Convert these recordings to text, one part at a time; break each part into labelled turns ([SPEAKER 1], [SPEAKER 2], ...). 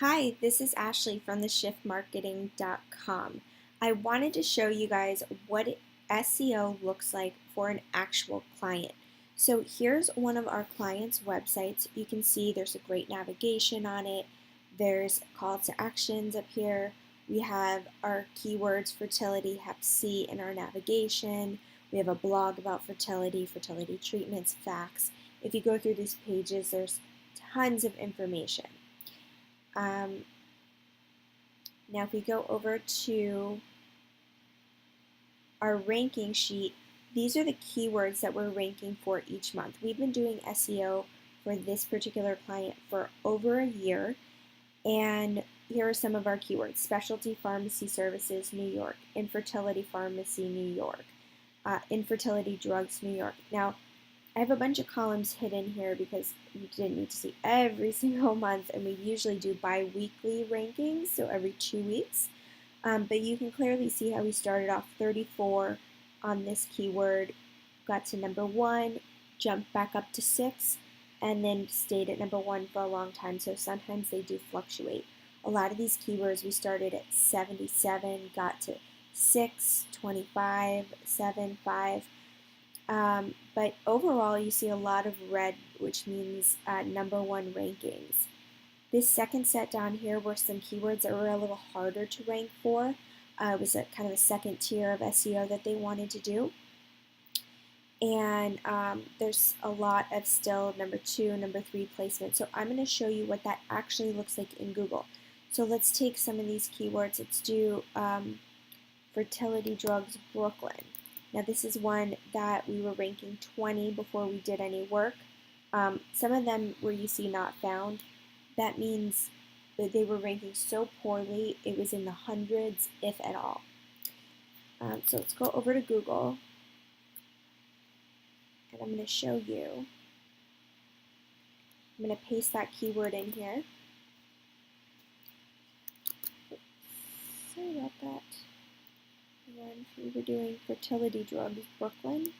[SPEAKER 1] Hi, this is Ashley from theshiftmarketing.com. I wanted to show you guys what SEO looks like for an actual client. So here's one of our clients' websites. You can see there's a great navigation on it. There's calls to actions up here. We have our keywords fertility, Hep C in our navigation. We have a blog about fertility, fertility treatments, facts. If you go through these pages, there's tons of information. Now if we go over to our ranking sheet, these are the keywords that we're ranking for each month. We've been doing SEO for this particular client for over a year, and here are some of our keywords: specialty pharmacy services, New York; infertility pharmacy, New York; infertility drugs, New York. Now, I have a bunch of columns hidden here because you didn't need to see every single month, and we usually do bi-weekly rankings, so every 2 weeks. But you can clearly see how we started off 34 on this keyword, got to number 1, jumped back up to 6, and then stayed at number 1 for a long time, so sometimes they do fluctuate. A lot of these keywords we started at 77, got to 6, 25, 7, 5. But overall, you see a lot of red, which means number 1 rankings. This second set down here were some keywords that were a little harder to rank for. It was kind of a second tier of SEO that they wanted to do. And there's a lot of still number 2, number 3 placement. So I'm going to show you what that actually looks like in Google. So let's take some of these keywords. Let's do fertility drugs Brooklyn. Now this is one that we were ranking 20 before we did any work. Some of them where you see not found, that means that they were ranking so poorly it was in the hundreds, if at all. So let's go over to Google, and I'm going to show you. I'm going to paste that keyword in here. Oops, sorry about that. And we were doing fertility drugs Brooklyn.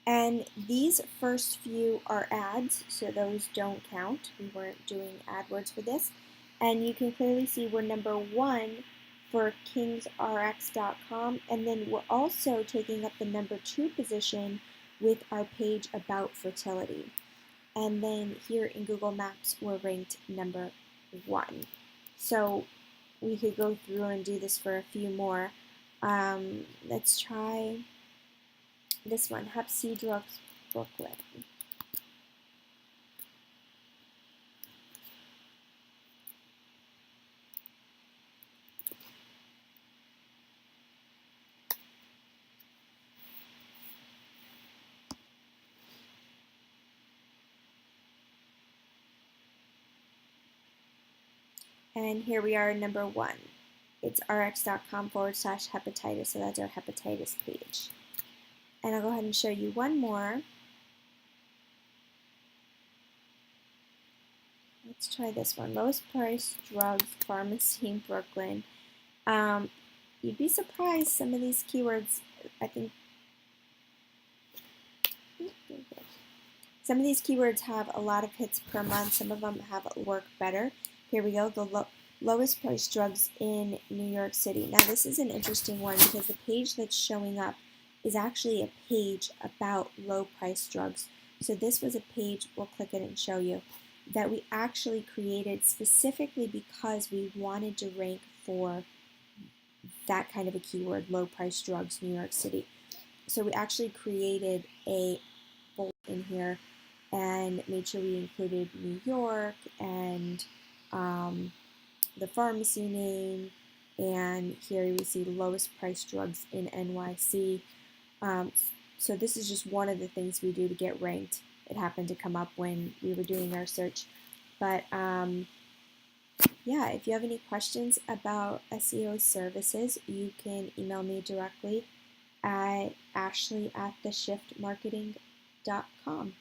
[SPEAKER 1] And these first few are ads, so those don't count. We weren't doing AdWords for this. And you can clearly see we're number 1 for kingsrx.com, and then we're also taking up the number 2 position with our page about fertility. And then here in Google Maps, we're ranked number 1. So we could go through and do this for a few more. Let's try this one, Hep C drugs Brooklyn. And here we are, number 1. It's rx.com/hepatitis, so that's our hepatitis page. And I'll go ahead and show you one more. Let's try this one, lowest price drugs pharmacy in Brooklyn. You'd be surprised, some of these keywords, I think, some of these keywords have a lot of hits per month. Some of them have work better. Here we go, the lowest price drugs in New York City. Now this is an interesting one because the page that's showing up is actually a page about low price drugs. So this was a page, we'll click it and show you, that we actually created specifically because we wanted to rank for that kind of a keyword, low price drugs, New York City. So we actually created a bullet in here and made sure we included New York and the pharmacy name, and here we see lowest price drugs in NYC. So this is just one of the things we do to get ranked. It happened to come up when we were doing our search. But yeah, if you have any questions about SEO services, you can email me directly at ashley@theshiftmarketing.com.